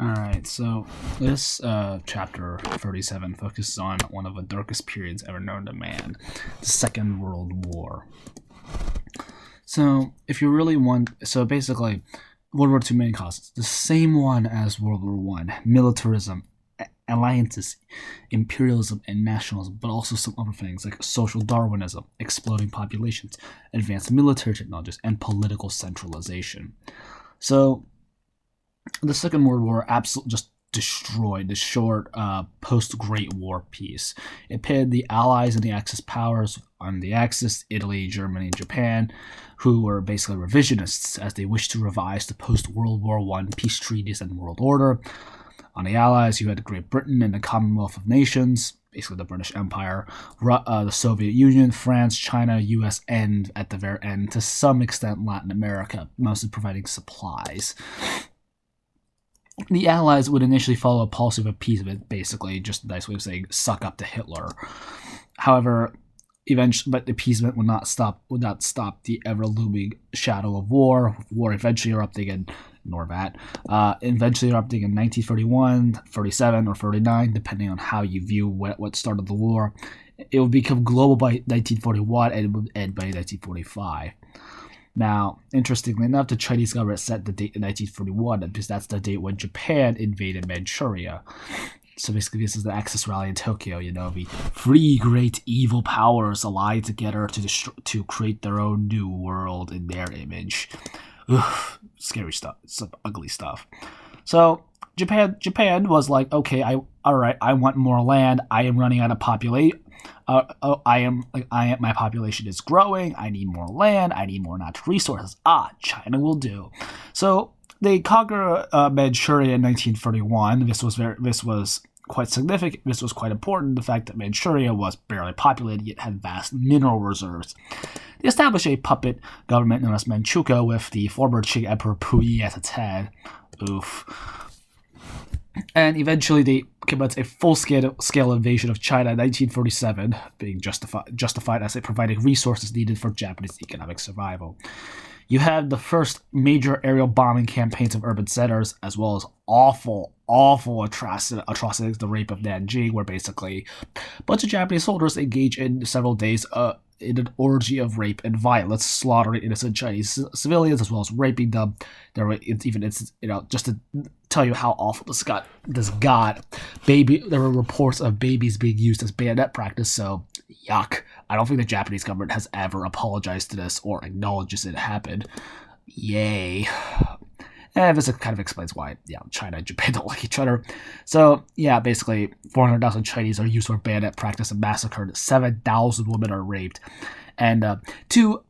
Alright, so this chapter 37 focuses on one of the darkest periods ever known to man, the Second World War. So, if you really want, so basically, World War II main causes, the same one as World War One: militarism, alliances, imperialism, and nationalism, but also some other things like social Darwinism, exploding populations, advanced military technologies, and political centralization. So, the Second World War absolutely just destroyed the short post-Great War peace. It pitted the Allies and the Axis powers on the Axis, Italy, Germany, and Japan, who were basically revisionists as they wished to revise the post-World War One peace treaties and world order. On the Allies, you had Great Britain and the Commonwealth of Nations, basically the British Empire, the Soviet Union, France, China, US, and at the very end, to some extent, Latin America, mostly providing supplies. The Allies would initially follow a policy of appeasement, basically, just a nice way of saying suck up to Hitler. However, eventually, but appeasement would not stop the ever looming shadow of war. War eventually erupting in eventually erupting in 1931, 37, or 39, depending on how you view what started the war. It would become global by 1941 and it would end by 1945. Now, interestingly enough, the Chinese government set the date in 1941 because that's the date when Japan invaded Manchuria. So basically, this is the Axis rally in Tokyo. The three great evil powers allied together to create their own new world in their image. Ugh, scary stuff. Some ugly stuff. So Japan was like, okay, all right, I want more land. I am running out of population. My population is growing. I need more land. I need more natural resources. China will do. So they conquer Manchuria in 1931. This was quite significant. This was quite important. The fact that Manchuria was barely populated yet had vast mineral reserves. They established a puppet government known as Manchukuo with the former Qing Emperor Puyi at its head. Oof. And eventually they commenced a full-scale invasion of China in 1947, being justified as it provided resources needed for Japanese economic survival. You had the first major aerial bombing campaigns of urban centers, as well as awful atrocities, the rape of Nanjing, where basically a bunch of Japanese soldiers engage in several days in an orgy of rape and violence, slaughtering innocent Chinese civilians as well as raping them. There were just to tell you how awful this got. There were reports of babies being used as bayonet practice. So yuck. I don't think the Japanese government has ever apologized to this or acknowledges it happened. Yay. And this kind of explains why, China and Japan don't like each other. So, basically, 400,000 Chinese are used for bayonet practice and massacred. 7,000 women are raped. And to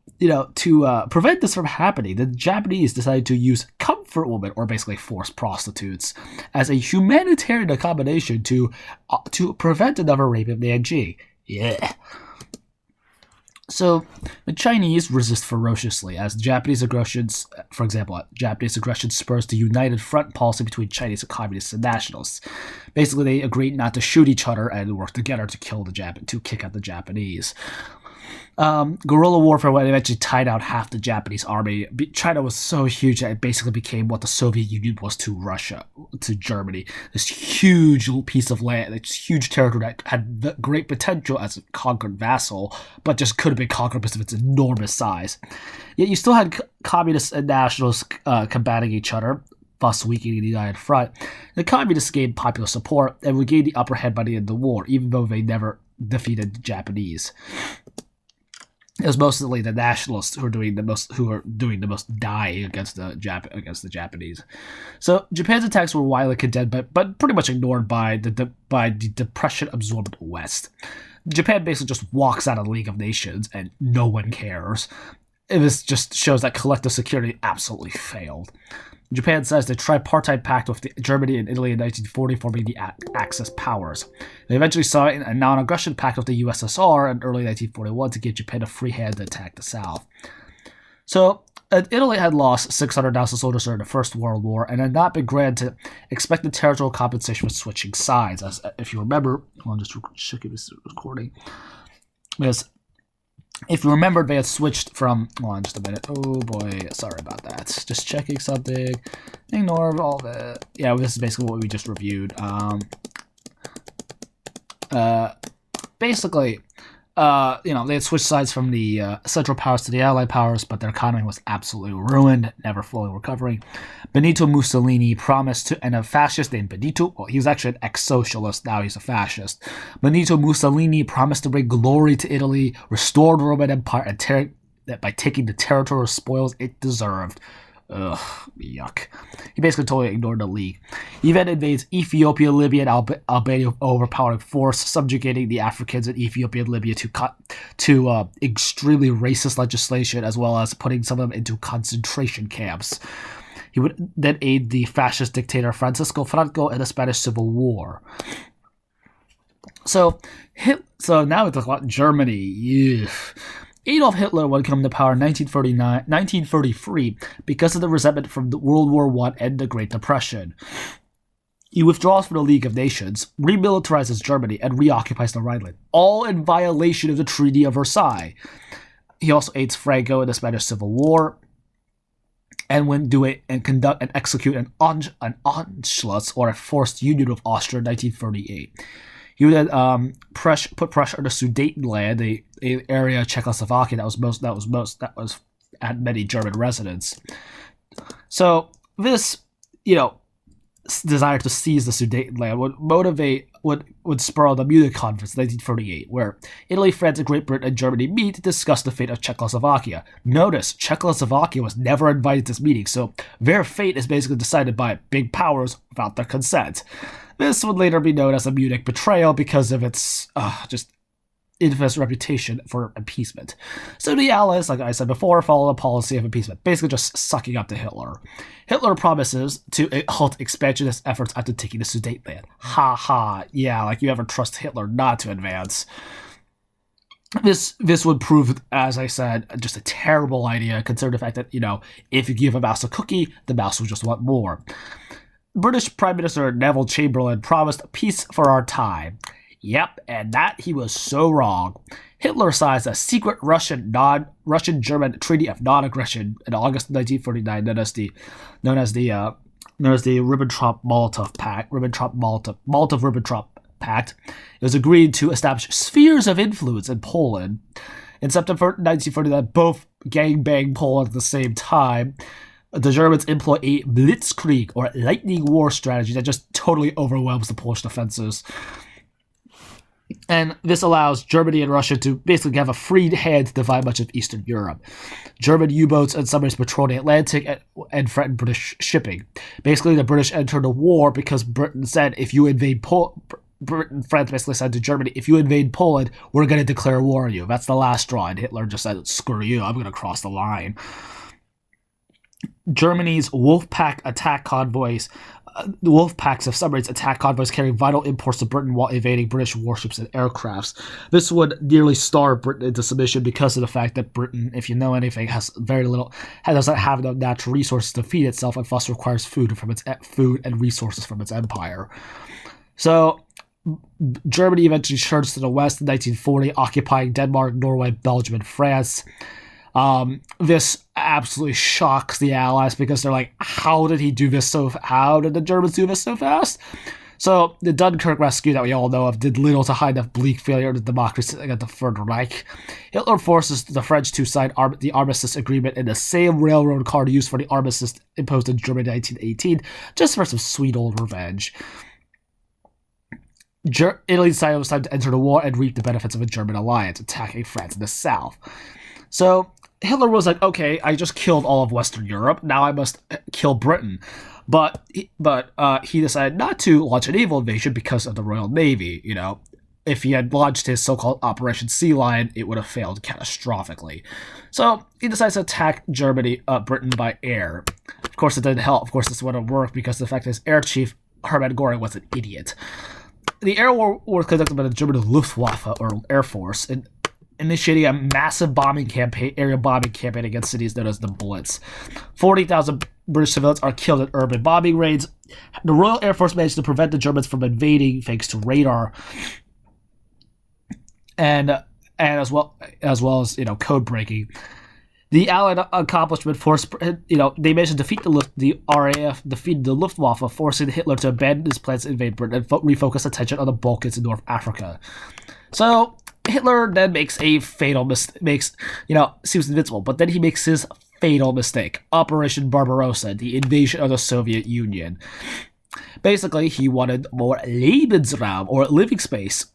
prevent this from happening, the Japanese decided to use comfort women, or basically forced prostitutes, as a humanitarian accommodation to prevent another rape of Nanjing. Yeah. So, the Chinese resist ferociously as Japanese aggression spurs the united front policy between Chinese communists and nationalists. Basically, they agreed not to shoot each other and work together to kick out the Japanese. Guerrilla warfare would eventually tide out half the Japanese army. China was so huge that it basically became what the Soviet Union was to Russia, to Germany. This huge piece of land, this huge territory that had great potential as a conquered vassal, but just couldn't be conquered because of its enormous size. Yet you still had communists and nationalists combating each other, thus weakening the United Front. The communists gained popular support and would gain the upper hand by the end of the war, even though they never defeated the Japanese. It was mostly the nationalists who were doing the most dying against the Japanese. So Japan's attacks were widely condemned, but pretty much ignored by the depression-absorbed West. Japan basically just walks out of the League of Nations, and no one cares. And this just shows that collective security absolutely failed. Japan says the tripartite pact with Germany and Italy in 1940 forming the Axis powers. They eventually signed a non-aggression pact with the USSR in early 1941 to give Japan a free hand to attack the South. So, Italy had lost 600,000 soldiers during the First World War and had not been granted expected territorial compensation for switching sides. As if you remember, I'll just check this recording. Because If you remember, they had switched from... Hold on just a minute. Oh boy, sorry about that. Just checking something. Ignore all the... Yeah, this is basically what we just reviewed. Basically, they had switched sides from the Central Powers to the Allied Powers, but their economy was absolutely ruined, never fully recovering. Benito Mussolini promised to, and a fascist named Benito, well, he was actually an ex-socialist, now he's a fascist. Benito Mussolini promised to bring glory to Italy, restore the Roman Empire, and by taking the territorial spoils it deserved. Ugh, yuck. He basically totally ignored the League. He then invades Ethiopia, Libya, and Albania with overpowering force, subjugating the Africans in Ethiopia and Libya to extremely racist legislation, as well as putting some of them into concentration camps. He would then aid the fascist dictator Francisco Franco in the Spanish Civil War. So now we talk about Germany. Ew. Adolf Hitler would come to power in 1933 because of the resentment from World War I and the Great Depression. He withdraws from the League of Nations, remilitarizes Germany, and reoccupies the Rhineland, all in violation of the Treaty of Versailles. He also aids Franco in the Spanish Civil War, and conduct and execute an Anschluss, or a forced union of Austria, in 1938. He would then put pressure on the Sudetenland, the area of Czechoslovakia that had many German residents. So this, desire to seize the Sudetenland would spur the Munich Conference in 1938, where Italy, France, and Great Britain and Germany meet to discuss the fate of Czechoslovakia. Notice, Czechoslovakia was never invited to this meeting, so their fate is basically decided by big powers without their consent. This would later be known as a Munich betrayal because of its just infamous reputation for appeasement. So the Allies, like I said before, follow a policy of appeasement, basically just sucking up to Hitler. Hitler promises to halt expansionist efforts after taking the Sudetenland. Ha ha, yeah, like you ever trust Hitler not to advance. This would prove, as I said, just a terrible idea, considering the fact that, if you give a mouse a cookie, the mouse will just want more. British Prime Minister Neville Chamberlain promised peace for our time. Yep, and that he was so wrong. Hitler signed a secret Russian-German Treaty of Non-Aggression in August 1949, known as the Ribbentrop-Molotov Pact. Molotov-Ribbentrop Pact. It was agreed to establish spheres of influence in Poland. In September 1949, both gangbang Poland at the same time. The Germans employ a blitzkrieg, or lightning war strategy, that just totally overwhelms the Polish defenses. And this allows Germany and Russia to basically have a free hand to divide much of Eastern Europe. German U-boats and submarines patrol the Atlantic and threaten British shipping. Basically, the British entered a war because Britain said, if you invade France basically said to Germany, if you invade Poland, we're going to declare war on you. That's the last straw. And Hitler just said, screw you, I'm going to cross the line. Germany's Wolfpack attack convoys, the Wolfpacks of submarines attack convoys carrying vital imports to Britain while evading British warships and aircrafts. This would nearly starve Britain into submission because of the fact that Britain, if you know anything, doesn't have enough natural resources to feed itself, and thus requires food and resources from its empire. So Germany eventually turns to the west in 1940, occupying Denmark, Norway, Belgium, and France. This absolutely shocks the Allies because they're like, how did the Germans do this so fast? So the Dunkirk rescue that we all know of did little to hide the bleak failure of the democracy at the Third Reich. Hitler forces the French to sign the armistice agreement in the same railroad card used for the armistice imposed in Germany in 1918, just for some sweet old revenge. Italy decided it was time to enter the war and reap the benefits of a German alliance, attacking France in the south. So Hitler was like, okay, I just killed all of Western Europe, now I must kill Britain. But he decided not to launch a naval invasion because of the Royal Navy. If he had launched his so-called Operation Sea Lion, it would have failed catastrophically. So he decides to attack Britain by air. Of course, it didn't help. Of course, this wouldn't work because of the fact that his air chief, Hermann Göring, was an idiot. The air war was conducted by the German Luftwaffe, or Air Force, and initiating a massive area bombing campaign against cities known as the Blitz. 40,000 British civilians are killed in urban bombing raids. The Royal Air Force managed to prevent the Germans from invading thanks to radar. And and as code breaking. The Allied accomplishment forced, they managed to defeat the RAF, defeated the Luftwaffe, forcing Hitler to abandon his plans to invade Britain and refocus attention on the Balkans and North Africa. So Hitler then makes a fatal mistake, seems invincible, but then he makes his fatal mistake, Operation Barbarossa, the invasion of the Soviet Union. Basically, he wanted more Lebensraum, or living space,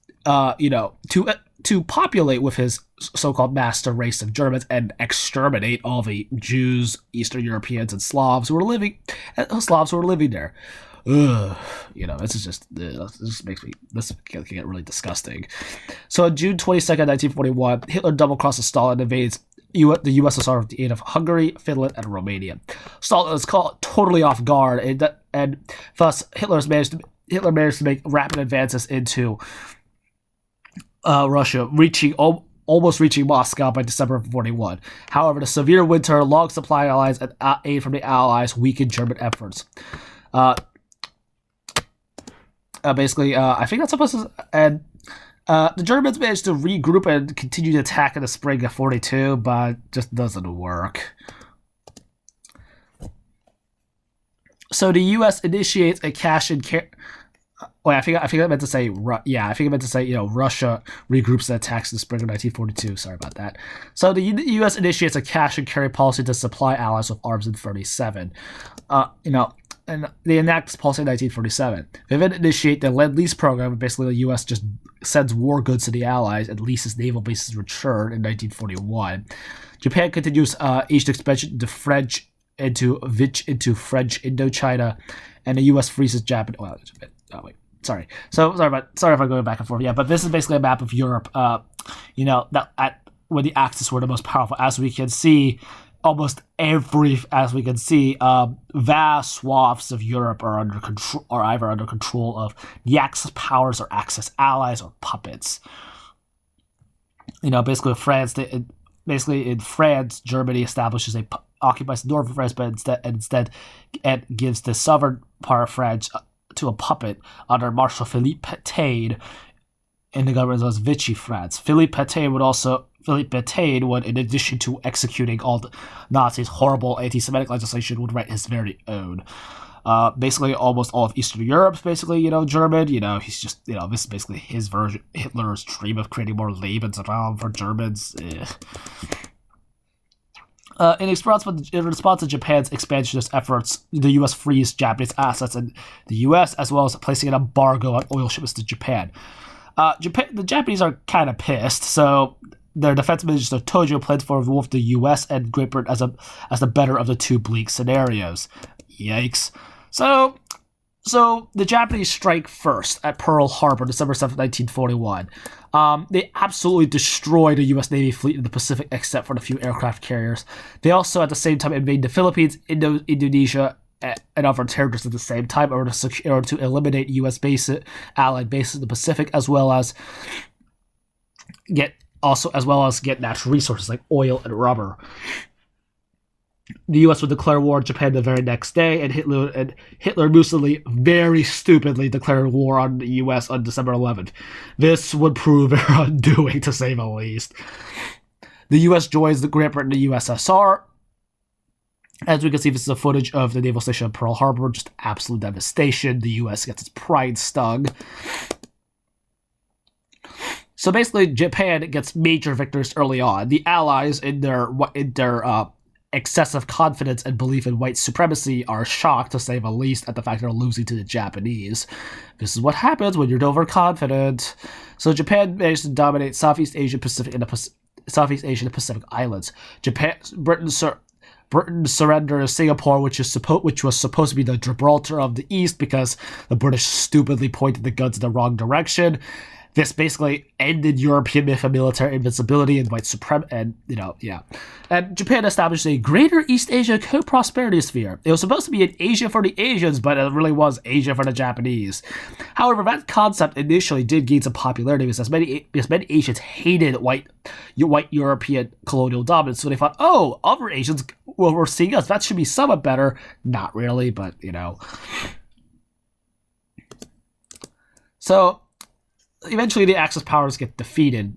to populate with his so-called master race of Germans and exterminate all the Jews, Eastern Europeans, and Slavs who were living there. Ugh, this can get really disgusting. So on June 22nd, 1941, Hitler double-crosses Stalin and invades the USSR with the aid of Hungary, Finland, and Romania. Stalin is caught totally off guard, and thus Hitler managed to make rapid advances into Russia, almost reaching Moscow by December of 1941. However, the severe winter, long supply of allies, and aid from the Allies weakened German efforts. I think that's supposed to. And the Germans managed to regroup and continue to attack in the spring of 1942, but just doesn't work. So the U.S. initiates a cash and carry. Wait, I think I meant to say. I think I meant to say. Russia regroups and attacks in the spring of 1942. Sorry about that. So the U.S. initiates a cash and carry policy to supply allies with arms in 1937. And they enact this policy in 1947. They then initiate the Lend-Lease program, and basically the U.S. just sends war goods to the Allies and leases naval bases return in 1941. Japan continues Asian expansion into French Indochina, and the U.S. freezes Japan. Sorry. Sorry if I'm going back and forth. Yeah, but this is basically a map of Europe. Where the Axis were the most powerful, as we can see. Vast swaths of Europe are either under control of the Axis powers or Axis allies or puppets. Basically in France, Germany occupies the north of France, but instead gives the southern part of France to a puppet under Marshal Philippe Pétain in the government of Vichy France. Philippe Pétain would, in addition to executing all the Nazis' horrible anti-Semitic legislation, would write his very own. Basically, almost all of Eastern Europe is basically, German. He's just, this is basically his version, Hitler's dream of creating more Lebensraum for Germans. In response to Japan's expansionist efforts, the U.S. frees Japanese assets in the U.S., as well as placing an embargo on oil shipments to Japan. The Japanese are kind of pissed, so their defense minister Tojo plans for both the U.S. and Great Britain as the better of the two bleak scenarios. Yikes! So the Japanese strike first at Pearl Harbor, December 7th, 1941. They absolutely destroy the U.S. Navy fleet in the Pacific, except for the few aircraft carriers. They also, at the same time, invade the Philippines, Indonesia, and other territories at the same time, in order to eliminate U.S. allied bases in the Pacific, as well as get natural resources like oil and rubber. The U.S. would declare war on Japan the very next day, and Hitler Mussolini very stupidly declared war on the U.S. on December 11th. This would prove their undoing, to say the least. The U.S. joins the Great Britain and the USSR. As we can see, this is a footage of the naval station of Pearl Harbor, just absolute devastation. The U.S. gets its pride stung. So basically, Japan gets major victories early on. The Allies, in their excessive confidence and belief in white supremacy, are shocked, to say the least, at the fact they're losing to the Japanese. This is what happens when you're overconfident. So Japan managed to dominate Southeast Asia, Pacific, and the Pacific Islands. Britain surrendered Singapore, which was supposed to be the Gibraltar of the East, because the British stupidly pointed the guns in the wrong direction. This basically ended European military invincibility and white supremacy, And Japan established a Greater East Asia Co-Prosperity Sphere. It was supposed to be an Asia for the Asians, but it really was Asia for the Japanese. However, that concept initially did gain some popularity because many Asians hated white European colonial dominance, so they thought, oh, other Asians were seeing us. That should be somewhat better. Not really, but, So eventually the Axis powers get defeated.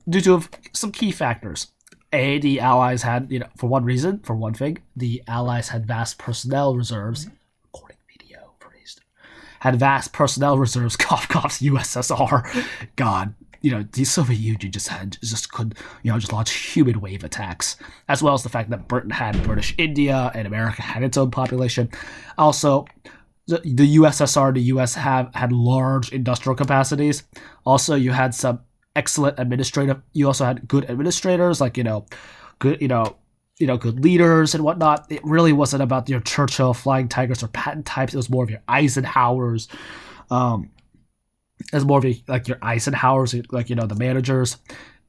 due to some key factors. The Allies had, for one thing, the Allies had vast personnel reserves. Recording video, praised. Had vast personnel reserves, cough, USSR. God, the Soviet Union just could launch human wave attacks, as well as the fact that Britain had British India and America had its own population. Also, the USSR, the US had large industrial capacities. Also, you had some excellent you also had good administrators, like good good leaders and whatnot. It really wasn't about your Churchill, Flying Tigers, or Patton types. It was more of your Eisenhowers. As more of your Eisenhowers, the managers.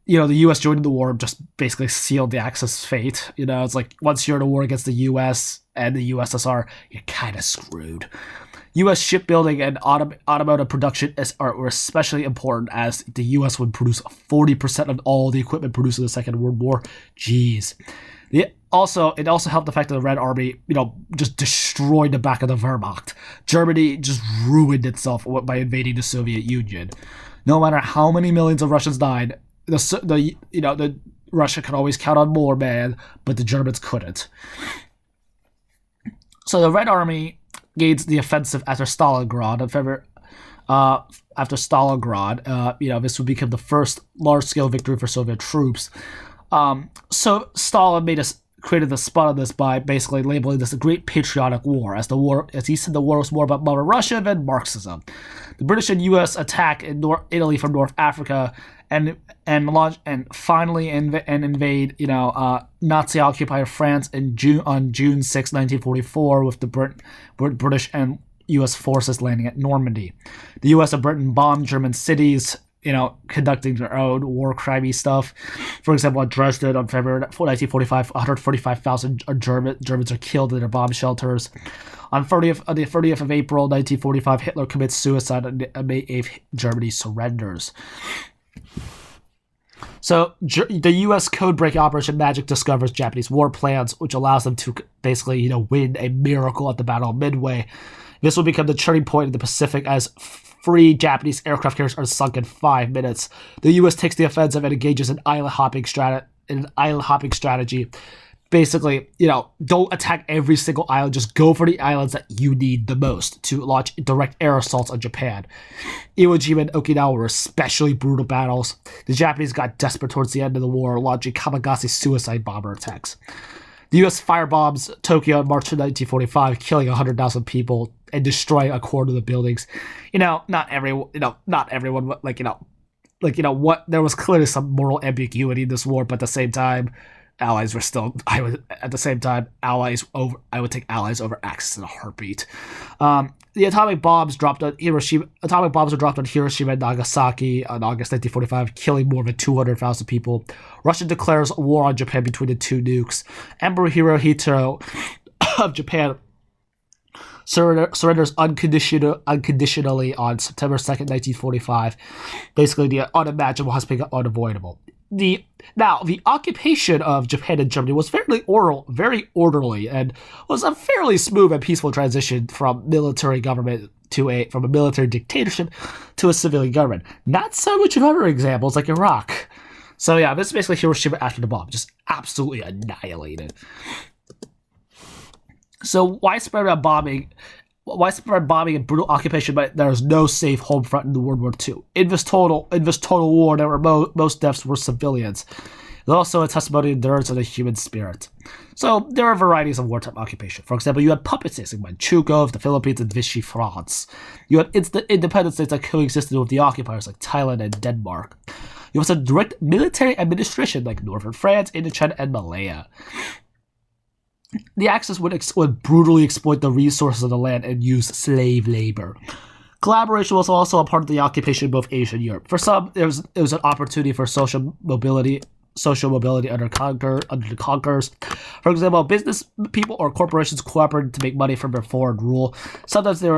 The U.S. joining the war just basically sealed the Axis' fate. It's like once you're in a war against the U.S. and the USSR, you're kind of screwed. U.S. shipbuilding and automotive production were especially important, as the U.S. would produce 40% of all the equipment produced in the Second World War. Jeez. It also helped the fact that the Red Army, just destroyed the back of the Wehrmacht. Germany just ruined itself by invading the Soviet Union. No matter how many millions of Russians died, the Russia could always count on more, man, but the Germans couldn't. So the Red Army gains the offensive after Stalingrad in February. This would become the first large-scale victory for Soviet troops. So Stalin created the spot on this by basically labeling this a great patriotic war, as he said the war was more about Mother Russia than Marxism. The British and U.S. attack in Italy from North Africa and finally invade Nazi-occupied France on June 6, 1944, with the British and U.S. forces landing at Normandy. The U.S. and Britain bombed German cities, conducting their own war crimey stuff. For example, at Dresden on February 1945, 145,000 Germans are killed in their bomb shelters. On the 30th of April 1945, Hitler commits suicide, and on May 8th, Germany surrenders. So the U.S. code-breaking Operation Magic discovers Japanese war plans, which allows them to basically, win a miracle at the Battle of Midway. This will become the turning point in the Pacific, as 3 Japanese aircraft carriers are sunk in 5 minutes. The U.S. takes the offensive and engages in island hopping strategy. Basically, don't attack every single island. Just go for the islands that you need the most to launch direct air assaults on Japan. Iwo Jima and Okinawa were especially brutal battles. The Japanese got desperate towards the end of the war, launching kamikaze suicide bomber attacks. The U.S. firebombs Tokyo in March of 1945, killing 100,000 people and destroying a quarter of the buildings. Not everyone, there was clearly some moral ambiguity in this war, but at the same time, Allies were still. I would take Allies over Axis in a heartbeat. The atomic bombs were dropped on Hiroshima and Nagasaki on August 1945, killing more than 200,000 people. Russia declares war on Japan between the 2 nukes. Emperor Hirohito of Japan surrenders unconditionally on September 2nd, 1945. Basically, the unimaginable has become unavoidable. The occupation of Japan and Germany was very orderly, and was a fairly smooth and peaceful transition from military government from a military dictatorship to a civilian government. Not so much of other examples like Iraq. So yeah, this is basically Hiroshima after the bomb, just absolutely annihilated. So widespread bombing and brutal occupation, but there is no safe home front in the World War II. In this total war, most deaths were civilians. There's also a testimony of endurance of the human spirit. So there are varieties of wartime occupation. For example, you had puppet states in Manchukuo, the Philippines, and Vichy France. You had independent states that coexisted with the occupiers like Thailand and Denmark. You also had direct military administration like Northern France, Indochina, and Malaya. The Axis would brutally exploit the resources of the land and use slave labor. Collaboration was also a part of the occupation in both Asia and Europe. For some, it was an opportunity for social mobility under the conquerors. For example, business people or corporations cooperated to make money from their foreign rule. Sometimes the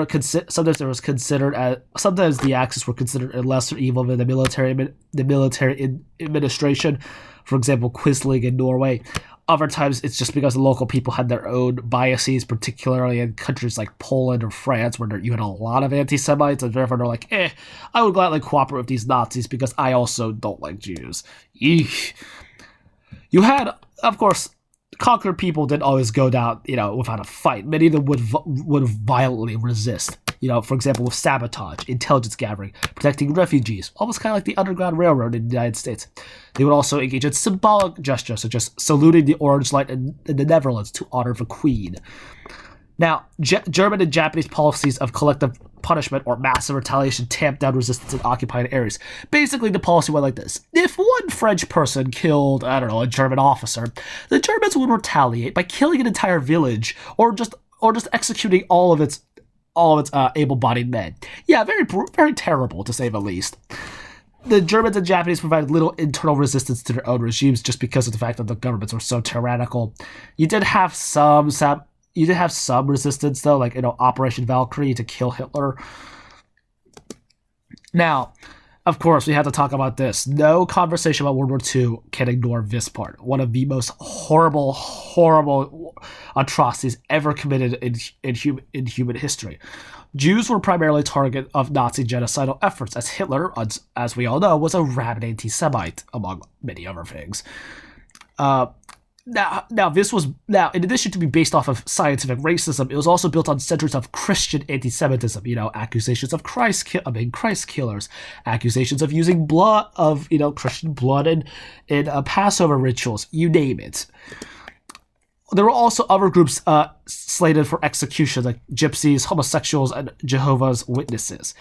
Axis were considered a lesser evil than the military administration. For example, Quisling in Norway. Other times, it's just because the local people had their own biases, particularly in countries like Poland or France, where you had a lot of anti-Semites, and therefore they're like, I would gladly cooperate with these Nazis because I also don't like Jews. Eesh. You had, of course, conquered people didn't always go down, without a fight. Many of them would violently resist. For example, with sabotage, intelligence gathering, protecting refugees, almost kind of like the Underground Railroad in the United States. They would also engage in symbolic gestures, such as saluting the orange light in the Netherlands to honor the Queen. Now, German and Japanese policies of collective punishment or massive retaliation tamped down resistance in occupied areas. Basically, the policy went like this. If one French person killed, a German officer, the Germans would retaliate by killing an entire village or just executing all of its able-bodied men. Yeah, very, very terrible, to say the least. The Germans and Japanese provided little internal resistance to their own regimes just because of the fact that the governments were so tyrannical. You did have some resistance, though, like, Operation Valkyrie to kill Hitler. Now, of course, we have to talk about this. No conversation about World War II can ignore this part. One of the most horrible, horrible atrocities ever committed in human history. Jews were primarily target of Nazi genocidal efforts, as Hitler, as we all know, was a rabid anti-Semite, among many other things. Now, in addition to be based off of scientific racism, it was also built on centers of Christian anti-Semitism. Accusations of Christ killers, accusations of using blood of Christian blood in Passover rituals. You name it. There were also other groups slated for execution, like gypsies, homosexuals, and Jehovah's Witnesses.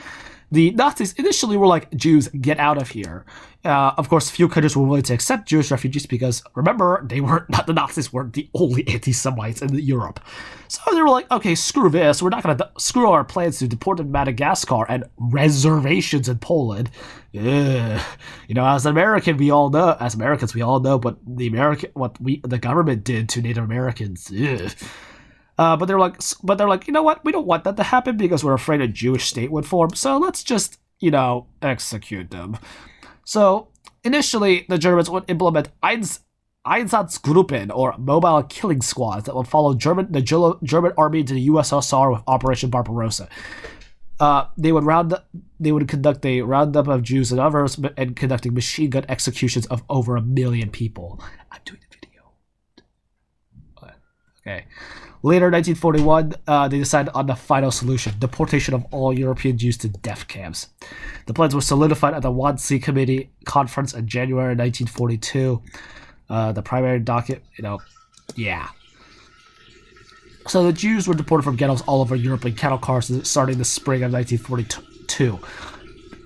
The Nazis initially were like, Jews, get out of here. Of course, few countries were willing to accept Jewish refugees because, remember, the Nazis weren't the only anti-Semites in Europe. So they were like, okay, screw this. We're not going to screw our plans to deport them to Madagascar and reservations in Poland. As Americans, we all know what the government did to Native Americans. But they're like, you know what? We don't want that to happen because we're afraid a Jewish state would form. So let's just, execute them. So initially, the Germans would implement Einsatzgruppen, or mobile killing squads, that would follow the German army to the USSR with Operation Barbarossa. They would conduct a roundup of Jews and others, and conducting machine gun executions of over 1 million people. I'm doing the video. Okay. Later, in 1941, they decided on the final solution: deportation of all European Jews to death camps. The plans were solidified at the Wannsee Committee Conference in January 1942. The primary docket, yeah. So the Jews were deported from ghettos all over Europe in cattle cars starting the spring of 1942.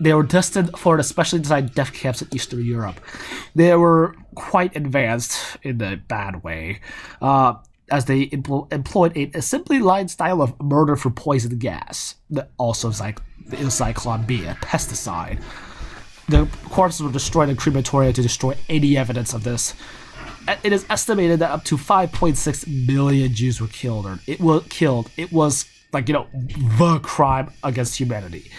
They were destined for an especially designed death camps in Eastern Europe. They were quite advanced in the bad way, as they employed a assembly line style of murder through poison gas, also Zyklon B, a pesticide. The corpses were destroyed in crematoria to destroy any evidence of this. It is estimated that up to 5.6 million Jews were killed. It was like, the crime against humanity.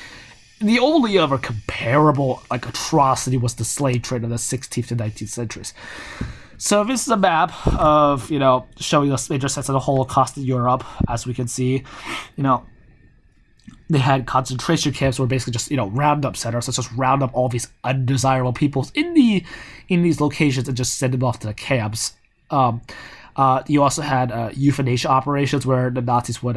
The only other comparable atrocity was the slave trade in the 16th and 19th centuries. So this is a map of, showing us major sites of the Holocaust in Europe. As we can see, they had concentration camps where basically just, roundup centers. So just round up all these undesirable peoples in these locations and just send them off to the camps. You also had euthanasia operations where the Nazis would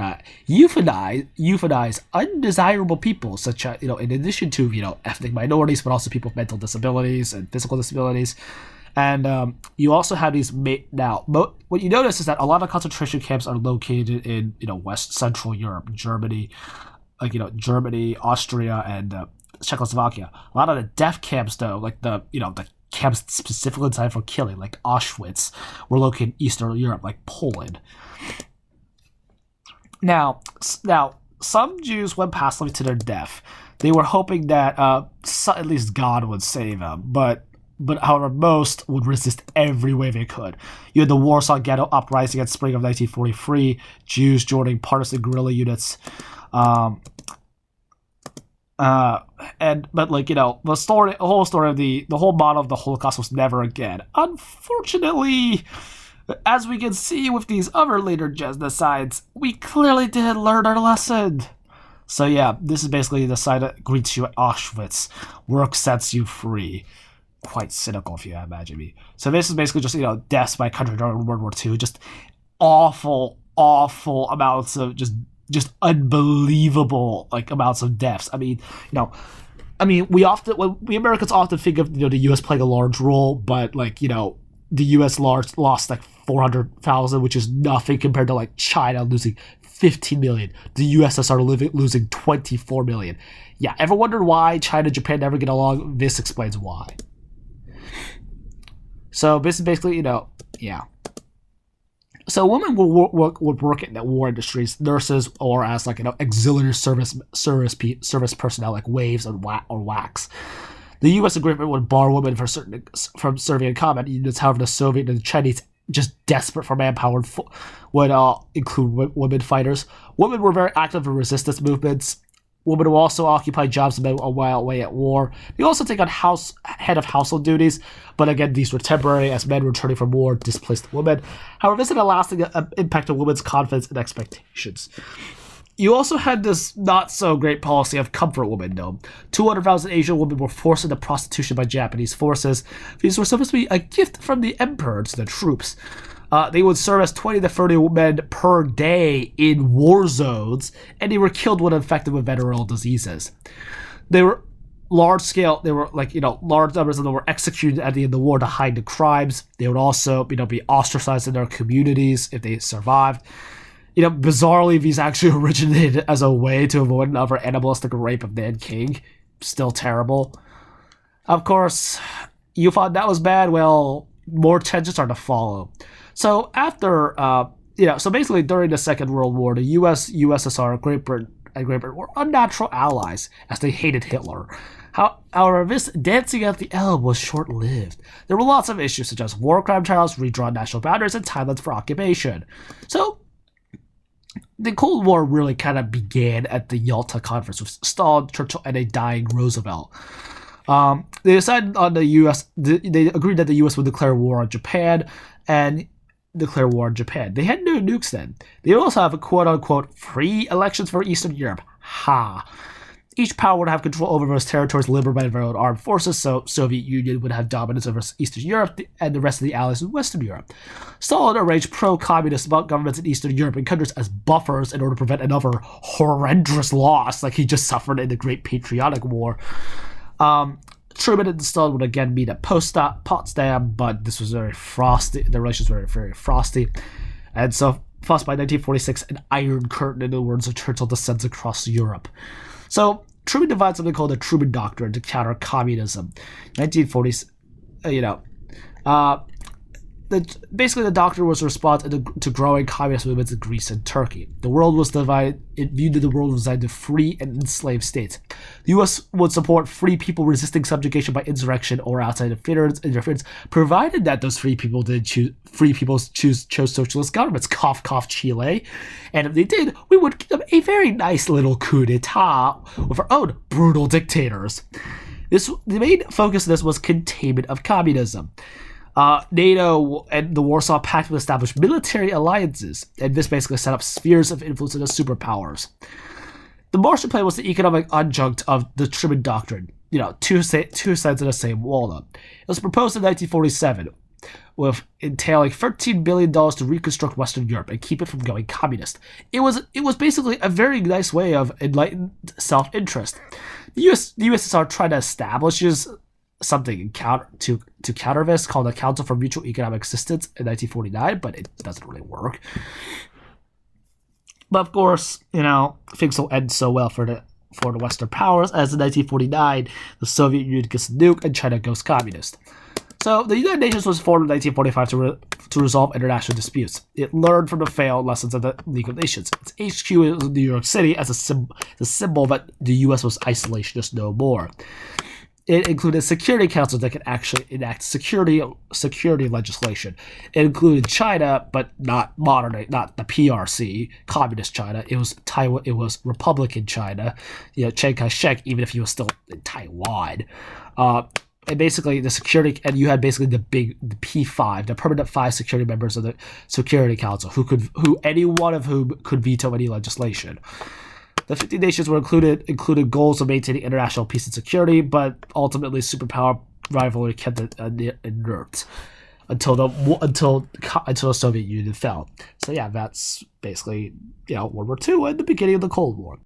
euthanize undesirable people, such as, in addition to, ethnic minorities, but also people with mental disabilities and physical disabilities. And you also have these. Now, what you notice is that a lot of concentration camps are located in West Central Europe, Germany, Germany, Austria, and Czechoslovakia. A lot of the death camps, though, the camps specifically designed for killing, like Auschwitz, were located in Eastern Europe, like Poland. Now, some Jews went passively to their death. They were hoping that at least God would save them, but however, most would resist every way they could. You had the Warsaw Ghetto uprising in spring of 1943, Jews joining partisan guerrilla units. The whole model of the Holocaust was never again. Unfortunately, As we can see with these other later genocides, we clearly didn't learn our lesson. So yeah, this is basically the side that greets you at Auschwitz. Work sets you free. Quite cynical, if you imagine me. So this is basically just, deaths by country during World War II. Just awful, awful amounts of just unbelievable amounts of deaths. We Americans often think of the U.S. playing a large role, but the U.S. lost 400,000, which is nothing compared to China losing 15 million. The USSR losing 24 million. Yeah, ever wondered why China and Japan never get along? This explains why. So this is basically, yeah. So women would work in the war industries, nurses, or as auxiliary service personnel like waves or WACs. The U.S. agreement would bar women from serving in combat units. However, the Soviet and the Chinese, just desperate for manpower, would include women fighters. Women were very active in resistance movements. Women will also occupy jobs while away at war. They also take on head of household duties, but again, these were temporary as men returning from war displaced women. However, this had a lasting impact on women's confidence and expectations. You also had this not-so-great policy of comfort women, though. 200,000 Asian women were forced into prostitution by Japanese forces. These were supposed to be a gift from the emperor to the troops. They would serve as 20 to 30 men per day in war zones, and they were killed when infected with venereal diseases. They were large-scale. They were large numbers of them were executed at the end of the war to hide the crimes. They would also be ostracized in their communities if they survived. Bizarrely, these actually originated as a way to avoid another animalistic rape of Nanking. Still terrible. Of course, you thought that was bad. Well, more tensions are to follow. So after, so basically during the Second World War, the U.S., USSR, Great Britain were unnatural allies as they hated Hitler. However, this dancing at the Elbe was short-lived. There were lots of issues such as war crime trials, redrawn national boundaries, and timelines for occupation. So the Cold War really kind of began at the Yalta Conference with Stalin, Churchill, and a dying Roosevelt. They decided on the U.S. They agreed that the U.S. would declare war on Japan and declare war on Japan. They had no nukes then. They also have a quote-unquote free elections for Eastern Europe. Ha! Each power would have control over those territories liberated by their own armed forces, so Soviet Union would have dominance over Eastern Europe and the rest of the Allies in Western Europe. Stalin arranged pro-communist governments in Eastern Europe and countries as buffers in order to prevent another horrendous loss like he just suffered in the Great Patriotic War. Truman and Stalin would again meet at Potsdam, but this was very frosty. The relations were very frosty. And so, thus by 1946, an iron curtain, in the words of Churchill, descends across Europe. So, Truman devised something called the Truman Doctrine to counter communism. 1940s, basically the doctrine was a response to growing communist movements in Greece and Turkey. The world was divided. It viewed the world was divided into free and enslaved states. The U.S. would support free people resisting subjugation by insurrection or outside interference, provided that those free people chose socialist governments. Cough, cough, Chile. And if they did, we would give them a very nice little coup d'etat with our own brutal dictators. The main focus of this was containment of communism. NATO and the Warsaw Pact would establish military alliances, and this basically set up spheres of influence in the superpowers. The Marshall Plan was the economic adjunct of the Truman Doctrine, two sides of the same walnut. It was proposed in 1947, with entailing $13 billion to reconstruct Western Europe and keep it from going communist. It was basically a very nice way of enlightened self-interest. The USSR tried to establish something to counter this called the Council for Mutual Economic Assistance in 1949, but it doesn't really work. But of course, things will end so well for the Western powers as in 1949, the Soviet Union gets nuked and China goes communist. So the United Nations was formed in 1945 to resolve international disputes. It learned from the failed lessons of the League of Nations. Its HQ is in New York City as a symbol that the U.S. was isolationist no more. It included a security council that could actually enact security legislation. It included China, but not the PRC, communist China. It was Taiwan. It was Republican China. Chiang Kai-shek, even if he was still in Taiwan. and basically the security, and you had basically the P5, the permanent 5 security members of the Security Council, who any one of whom could veto any legislation. The 50 nations were included goals of maintaining international peace and security, but ultimately superpower rivalry kept it inert until the Soviet Union fell. So yeah, that's basically World War II and the beginning of the Cold War.